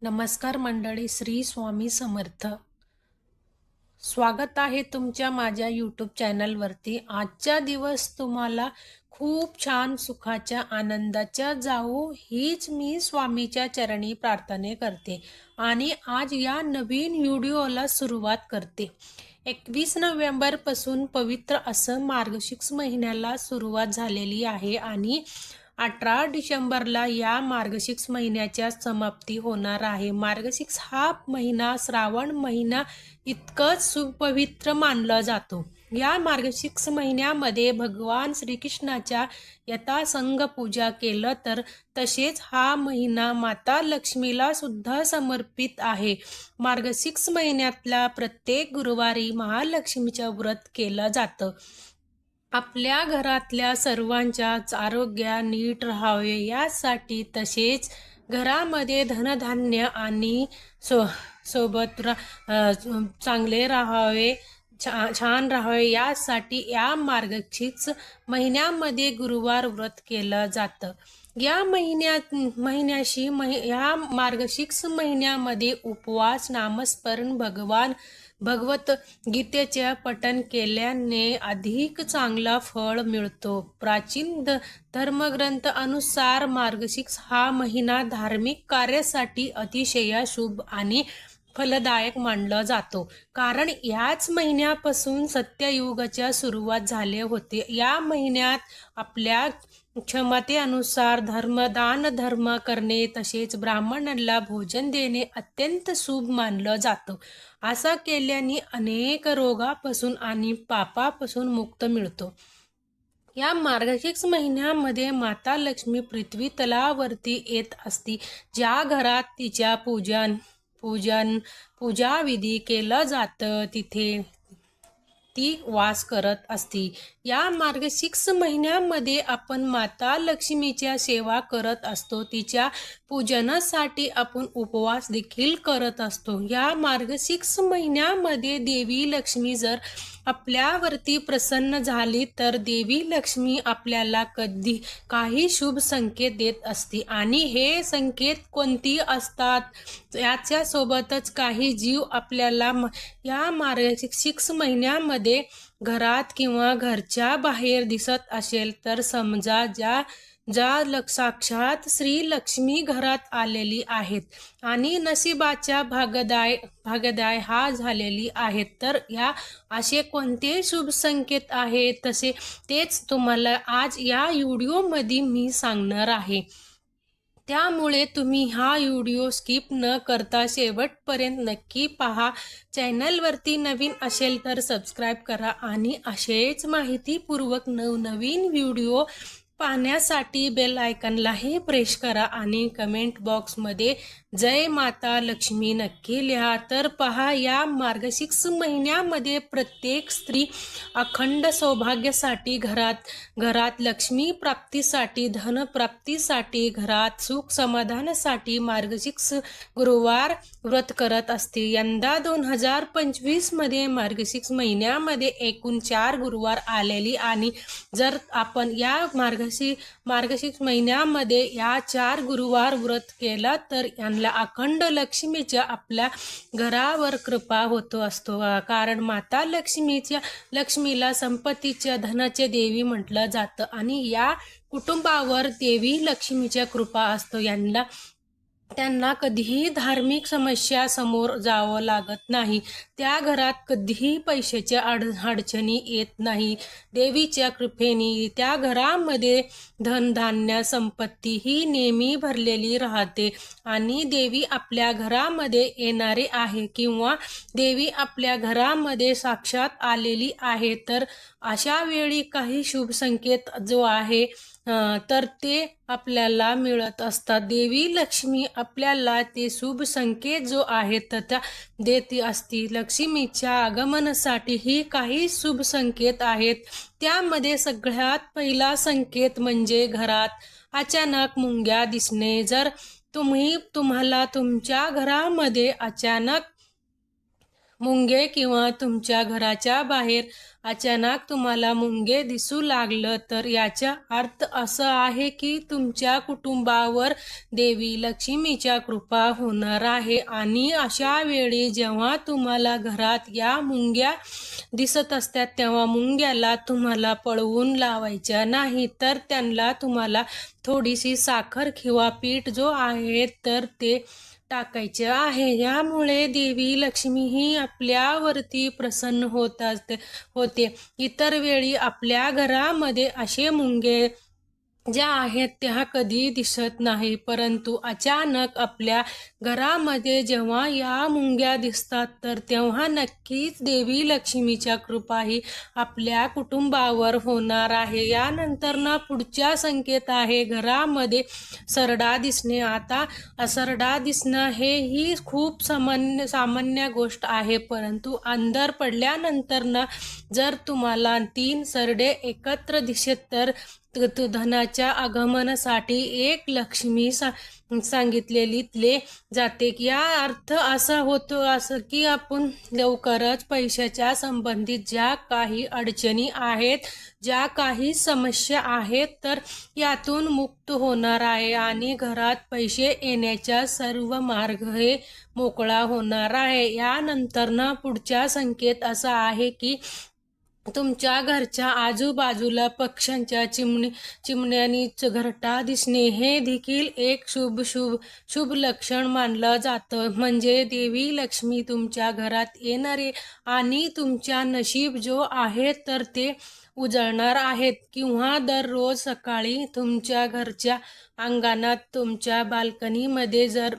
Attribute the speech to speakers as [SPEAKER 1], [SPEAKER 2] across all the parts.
[SPEAKER 1] नमस्कार मंडळी, श्री स्वामी समर्थ. स्वागत आहे तुमच्या माझ्या यूट्यूब चॅनलवरती. आजचा दिवस तुम्हाला खूप छान सुखाच्या आनंदाच्या जावो हीच मी स्वामीच्या चरणी प्रार्थना करते आणि आज या नवीन व्हिडिओला सुरुवात करते. 21 नोव्हेंबरपासून पवित्र असं मार्गशीर्ष महिन्याला सुरुवात झालेली आहे आणि 18 डिसेंबरला या मार्गशीर्ष महिन्याच्या समाप्ती होणार आहे. मार्गशीर्ष हा महिना श्रावण महिना इतकंच सुपवित्र मानला जातो. या मार्गशीर्ष महिन्यामध्ये भगवान श्रीकृष्णाच्या यथासंग पूजा केलं तर तसेच हा महिना माता लक्ष्मीला सुद्धा समर्पित आहे. मार्गशीर्ष महिन्यातल्या प्रत्येक गुरुवारी महालक्ष्मीचं व्रत केलं जातं. आपल्या घरातल्या सर्वांच्याच आरोग्य नीट राहावे यासाठी, तसेच घरामध्ये धनधान्य आणि सोबत चांगले राहावे, छान राहावे यासाठी या मार्गशीर्ष महिन्यामध्ये गुरुवार व्रत केलं जातं. या या मार्गशीर्ष महिन्यामध्ये उपवास, नामस्मरण, भगवत गीतेचे पठण केल्याने अधिक चांगला फळ मिळतो. प्राचीन धर्मग्रंथ अनुसार मार्गशीर्ष हा महिना धार्मिक कार्यासाठी अतिशय शुभ आणि फलदायक मानला जातो, कारण याच महिन्यापासून सत्ययुगाच्या सुरुवात झाले होते. या महिन्यात आपल्या क्षमतेनुसार दान धर्म करणे तसेच ब्राह्मणांना भोजन देणे अत्यंत शुभ मानलं जातं. असं केल्याने अनेक रोगापासून आणि पापापासून मुक्त मिळतो. या मार्गशीर्ष महिन्यामध्ये माता लक्ष्मी पृथ्वी तलावरती येत असती. ज्या घरात तिच्या पूजाविधी केलं जातं तिथे ती वास करत असती. या मार्गशीर्ष महिन्यामध्ये आपण माता लक्ष्मीच्या सेवा करत असतो. तिच्या पूजनासाठी आपण उपवास देखील करत असतो. या मार्गशीर्ष महिन्यामध्ये देवी लक्ष्मी जर आपल्यावरती प्रसन्न झाली तर देवी लक्ष्मी आपल्याला काही शुभ संकेत देत असते आणि हे संकेत कोणती असतात याच्या सोबतच काही जीव आपल्याला या मार्गशीर्ष महिन्यामध्ये घरात किंवा घरच्या बाहेर दिसत असेल तर समजा ज्या साक्षात श्री लक्ष्मी घरात आलेली आहेत आणि नशिबाच्या भागदाय हा झालेली आहेत. तर या असे कोणते शुभ संकेत आहेत तेच तुम्हाला आज या व्हिडिओमध्ये मी सांगणार आहे. त्यामुळे तुम्ही हा व्हिडिओ स्किप न करता शेवटपर्यंत नक्की पहा. चॅनलवरती नवीन असेल तर सबस्क्राईब करा आणि असेच माहितीपूर्वक नवनवीन व्हिडिओ पाहण्यासाठी बेल आयकॉनलाही प्रेस करा आणि कमेंट बॉक्समध्ये जय माता लक्ष्मी नक्की लिहा. तर पहा, या मार्गशीर्ष महिन्यामध्ये प्रत्येक स्त्री अखंड सौभाग्यासाठी, घरात लक्ष्मी प्राप्तीसाठी, धन प्राप्तीसाठी, घरात सुख समाधानासाठी मार्गशीर्ष गुरुवार व्रत करत असते. यंदा 2025 मध्ये मार्गशीर्ष महिन्यामध्ये एकूण 4 गुरुवार आलेली आणि जर आपण या मार्गशीर्ष महिन्यामध्ये या 4 गुरुवार व्रत केला तर यांना अखंड लक्ष्मीच्या आपल्या घरावर कृपा होतो असतो. कारण माता लक्ष्मीला संपत्तीच्या धनाचे देवी म्हटलं जातं आणि या कुटुंबावर देवी लक्ष्मीच्या कृपा असतो. त्यांना कधीही धार्मिक समस्या समोर जावं लागत नाही. त्या घरात कधीही पैशाच्या अडचणी येत नाही. देवीच्या कृपेने त्या घरामध्ये धनधान्य संपत्ती ही नेहमी भरलेली राहते आणि देवी आपल्या घरामध्ये येणारी आहे किंवा देवी आपल्या घरामध्ये साक्षात आलेली आहे. तर अशा वेळी काही शुभ संकेत जो आहे तर ते आपल्याला मिळत असतात. देवी लक्ष्मी आपल्याला ते शुभ संकेत जो आहे त्या देत असती. लक्ष्मीच्या आगमनासाठी ही काही शुभ संकेत आहेत. त्यामध्ये सगळ्यात पहिला संकेत म्हणजे घरात अचानक मुंग्या दिसणे. जर तुम्हाला तुमच्या घरामध्ये अचानक मुंगे किंवा तुमच्या घराच्या बाहेर अचानक तुम्हाला मुंगे दिसू लागलं तर याचा अर्थ असा आहे की तुमच्या कुटुंबावर देवी लक्ष्मीच्या कृपा होणार आहे। आणि अशा वेळी जेव्हा तुम्हाला घरात या मुंग्या दिसत असतात तेव्हा मुंग्याला तुम्हाला पळवून लावायच्या नाही, तर त्यांना तुम्हाला थोडीशी साखर किंवा पीठ जो आहे तर ते टाकायचे आहे। यामुळे देवी लक्ष्मी ही आपल्यावरती प्रसन्न होते। इतर वेळी आपल्या घरामध्ये असे मुंगे ज्या आहेत त्या कधी दिसत नाही, परंतु अचानक आपल्या घरामध्ये जेव्हा या मुंग्या दिसतात तर तेव्हा नक्कीच देवी लक्ष्मीच्या कृपा ही आपल्या कुटुंबावर होणार आहे। यानंतर पुढचा संकेत आहे घरामध्ये सरडा दिसणे। आता सरडा दिसणं हे ही खूप सामान्य गोष्ट आहे, परंतु अंधार पडल्यानंतर जर तुम्हाला 3 सरडे एकत्र दिसत तर धनाच्या आगमनासाठी एक लक्ष्मी सांगितलेली जाते। या अर्थ असा होतो असं की आपण लवकरच पैशाच्या संबंधित ज्या काही अडचणी आहेत, ज्या काही समस्या आहेत तर यातून मुक्त होणार आहे आणि घरात पैसे येण्याचा सर्व मार्ग हे मोकळा होणार आहे। यानंतर पुढचा संकेत असा आहे की तुमच्या घरच्या आजूबाजूला पक्ष्यांच्या चिमण्यांनी घरटा दिसणे हे देखील एक शुभ लक्षण मानलं जातं। म्हणजे देवी लक्ष्मी तुमच्या घरात येणारे आणि तुमच्या नशीब जो आहे तर ते उजळणार आहेत। किंवा दररोज सकाळी तुमच्या घरच्या अंगणात तुमच्या बाल्कनीमध्ये जर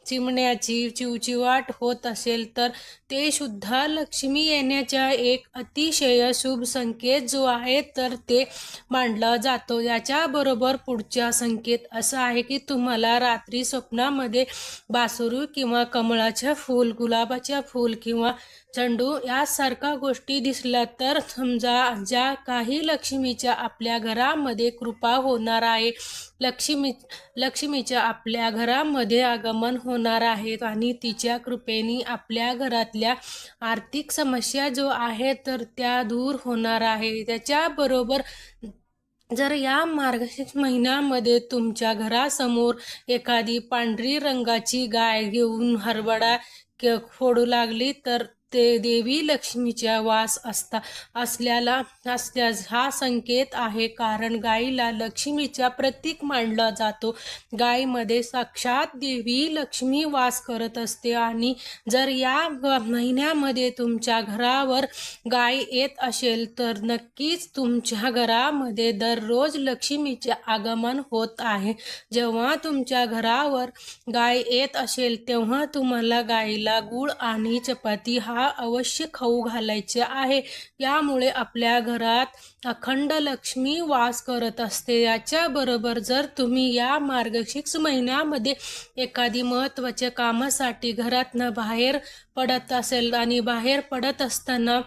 [SPEAKER 1] चिमण्याची चिवचिवाट होत असेल तर ते सुद्धा लक्ष्मी येण्याचा एक अतिशय शुभ संकेत जो आहे तर ते मानला जातो। याच्याबरोबर पुढचा संकेत असा आहे की तुम्हाला रात्री स्वप्नामध्ये बासुरी किंवा कमळाचे फूल, गुलाबाचे फूल किंवा चंडू यासारख्या गोष्टी दिसल्या तर समजा ज्या काही लक्ष्मीच्या आपल्या घरामध्ये कृपा होणार आहे, लक्ष्मीच्या आपल्या घरामध्ये आगमन होणार आहे आणि तिच्या कृपेने आपल्या घरातल्या आर्थिक समस्या जो आहे तर त्या दूर होणार आहे। त्याच्याबरोबर जर या मार्गशीर्ष महिन्यामध्ये तुमच्या घरासमोर एखादी पांढरी रंगाची गाय घेऊन हरभरा फोडू लागली तर ते देवी लक्ष्मीच्या वास असल्यास हा संकेत आहे, कारण गायीला लक्ष्मीचा प्रतीक मानला जातो। गायीमध्ये साक्षात देवी लक्ष्मी वास करत असते आणि जर या महिन्यामध्ये तुमच्या घरावर गाय येत असेल तर नक्कीच तुमच्या घरामध्ये दररोज लक्ष्मीचे आगमन होत आहे। जेव्हा तुमच्या घरावर गाय येत असेल तेव्हा तुम्हाला गायीला गूळ आणि चपाती हा अवश्य खाऊ घालायचे आहे। यामुळे आपल्या घरात अखंड लक्ष्मी वास करत असते। याच्याबरोबर जर तुम्ही या मार्गशीर्ष महिन्यामध्ये एखादी महत्त्वाच्या कामासाठी घरातनं बाहेर पडत असेल आणि बाहेर पडत असताना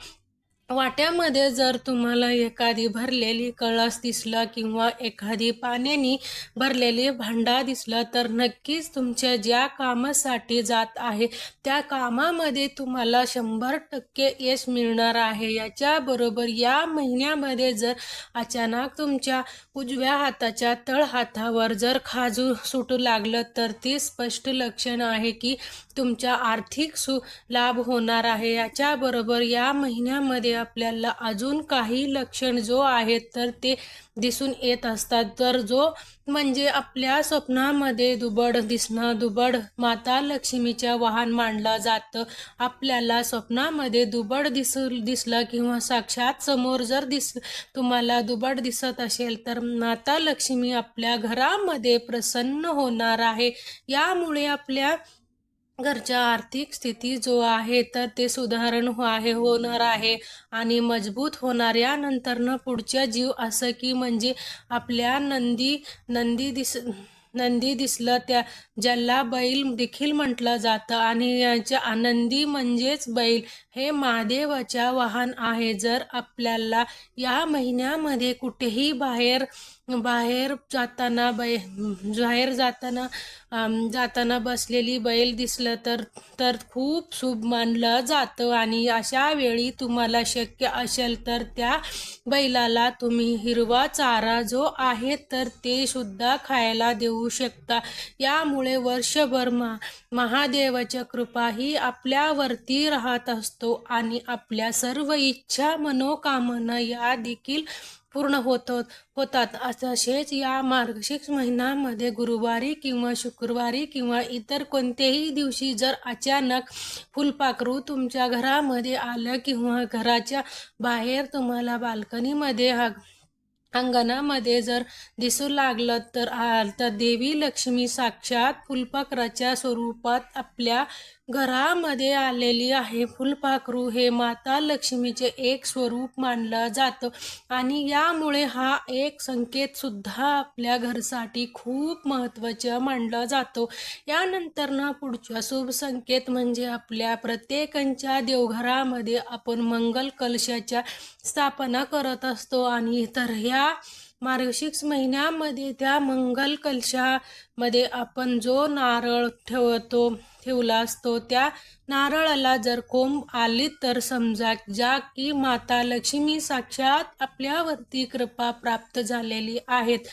[SPEAKER 1] वाट्यामध्ये जर तुम्हाला एखादी भरलेली कळस दिसला किंवा एखादी पाण्याने भरलेली भांडा दिसला तर नक्कीच तुमच्या ज्या कामासाठी जात आहे त्या कामामध्ये तुम्हाला 100% यश मिळणार आहे। याच्याबरोबर या महिन्यामध्ये जर अचानक तुमच्या उजव्या हाताच्या तळहातावर जर खाजू सुटू लागलं तर ते स्पष्ट लक्षण आहे की तुमचा आर्थिक लाभ होणार आहे। याच्याबरोबर या महिन्यामध्ये आपल्याला अजून काही लक्षण जो आहेत तर ते दिसून येत असतात, तर जो म्हणजे आपल्या स्वप्नामध्ये दुबड दिसणं, दुबड माता लक्ष्मीच्या वाहन मानलं जातं। आपल्याला स्वप्नामध्ये दुबड दिसलं किंवा साक्षात समोर जर तुम्हाला दुबड दिसत असेल तर माता लक्ष्मी आपल्या घरामध्ये प्रसन्न होणार आहे। यामुळे आपल्या घरच्या आर्थिक स्थिती जो आहे तर ते होणार आहे आणि मजबूत होणार। यानंतर पुढच्या जीव असं की म्हणजे आपल्या नंदी दिसलं त्या ज्याला बैल देखील म्हटलं जातं आणि याच्या आनंदी म्हणजेच बैल हे महादेवाच्या वाहन आहे। जर आपल्याला या महिन्यामध्ये कुठेही बाहेर जाताना जाताना बसलेली बैल दिसलं तर खूप शुभ मानलं जातं आणि अशा वेळी तुम्हाला शक्य असेल तर त्या बैलाला तुम्ही हिरवा चारा जो आहे तर ते सुद्धा खायला देऊ शकता. यामुळे वर्षभर महादेवाच्या कृपा ही आपल्यावरती राहत असतो आणि आपल्या सर्व इच्छा मनोकामना या देखील पूर्ण होतात. तसेच या मार्गशीर्ष महिन्यामध्ये गुरुवारी किंवा शुक्रवारी किंवा इतर कोणत्याही दिवशी जर अचानक फुलपाखरू तुमच्या घरामध्ये आलं किंवा घराच्या बाहेर तुम्हाला बाल्कनीमध्ये अंगणामध्ये जर दिसू लागलं तर देवी लक्ष्मी साक्षात फुलपाखराच्या स्वरूपात आपल्या घरामध्ये आलेली आहे. फुलपाखरू हे माता लक्ष्मीचे एक स्वरूप मानलं जातं आणि यामुळे हा एक संकेत सुद्धा आपल्या घरासाठी खूप महत्त्वाचा मानला जातो. यानंतर पुढचा शुभ संकेत म्हणजे आपल्या प्रत्येकाच्या देवघरामध्ये आपण मंगल कलशाच्या स्थापना करत असतो आणि तर ह्या मार्गशीर्ष महिन्यामध्ये त्या मंगल कलशामध्ये आपण जो नारळ ठेवला असतो त्या नारळाला जर कोंब आली तर समजा की माता लक्ष्मी साक्षात आपल्यावरती कृपा प्राप्त झालेली आहेत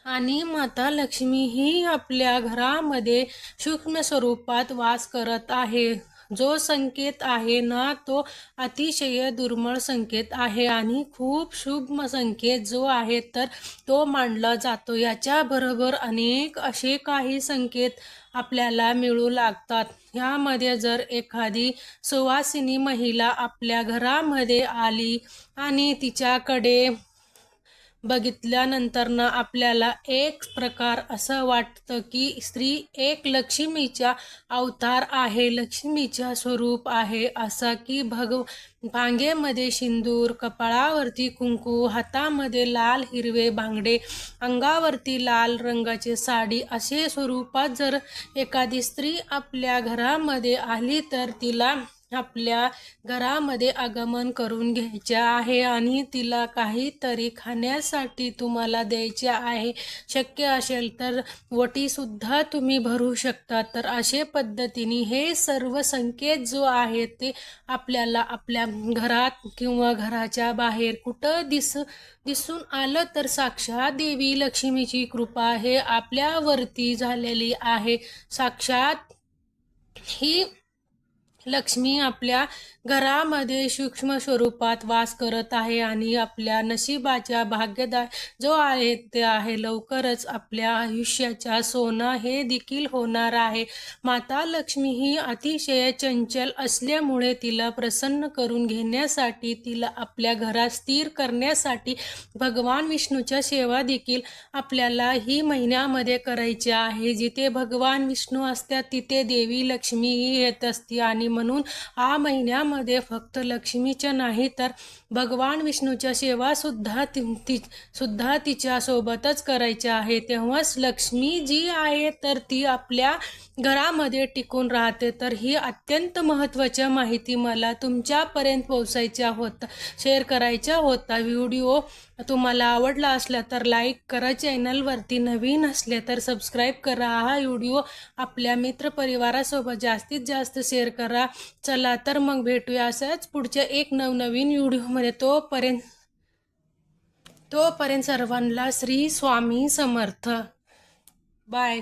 [SPEAKER 1] आणि माता लक्ष्मी ही आपल्या घरामध्ये सूक्ष्म स्वरूपात वास करत आहे. जो संकेत आहे ना तो अतिशय दुर्मिळ संकेत आहे आणि खूप शुभ संकेत जो आहे तर तो मानला जातो. याच्याबरोबर अनेक असे काही संकेत आपल्याला मिळू लागतात. यामध्ये जर एखादी सुवासिनी महिला आपल्या घरामध्ये आली आणि तिच्याकडे बघितल्यानंतर आपल्याला एक प्रकार असं वाटतं की स्त्री एक लक्ष्मीचा अवतार आहे, लक्ष्मीचा स्वरूप आहे. असा की भांगेमध्ये सिंदूर, कपाळावरती कुंकू, हातामध्ये लाल हिरवे बांगडे, अंगावरती लाल रंगाची साडी असे स्वरूपात जर एखादी स्त्री आपल्या घरामध्ये आली तर तिला आपल्या घरामध्ये आगमन करून घ्यायचे आहे आणि तिला काहीतरी खाण्यासाठी तुम्हाला द्यायचे आहे. शक्य असेल तर वटी सुद्धा तुम्ही भरू शकता. तर अशा पद्धतीने हे सर्व संकेत जो आहे ते आपल्याला आपल्या घरात किंवा घराच्या बाहेर कुठं दिसून आलं तर साक्षात देवी लक्ष्मीची कृपा हे आपल्यावरती झालेली आहे. साक्षात ही लक्ष्मी आपल्या घरामध्ये सूक्ष्म स्वरूपात वास करत आहे आणि आपल्या नशिबाच्या भाग्यदार जो आहे ते आहे. लवकरच आपल्या आयुष्याच्या सोनं हे देखील होणार आहे. माता लक्ष्मी ही अतिशय चंचल असल्यामुळे तिला प्रसन्न करून घेण्यासाठी, तिला आपल्या घरात स्थिर करण्यासाठी भगवान विष्णूच्या सेवा देखील आपल्याला ही महिन्यामध्ये करायची आहे. जिथे भगवान विष्णू असतात तिथे देवी लक्ष्मी ही येत असते आणि म्हणून हा महिन्यामध्ये फक्त लक्ष्मीच्या नाही तर भगवान विष्णूच्या सेवा सुद्धा तिच्या सोबतच करायच्या आहे. तेव्हाच लक्ष्मी जी आहे तर ती आपल्या घरामध्ये टिकून राहते. तर ही अत्यंत महत्त्वाची माहिती मला तुमच्यापर्यंत पोहोचायच्या होता, शेअर करायचा होता. व्हिडिओ तुम्हाला आवडला असला तर लाईक करा, चॅनलवरती नवीन असले तर सबस्क्राईब करा, हा व्हिडिओ आपल्या मित्रपरिवारासोबत जास्तीत जास्त शेअर करा. चला तर मग भेटूया असंच पुढच्या एक नवनवीन व्हिडिओमध्ये. तोपर्यंत सर्वांना श्री स्वामी समर्थ. बाय.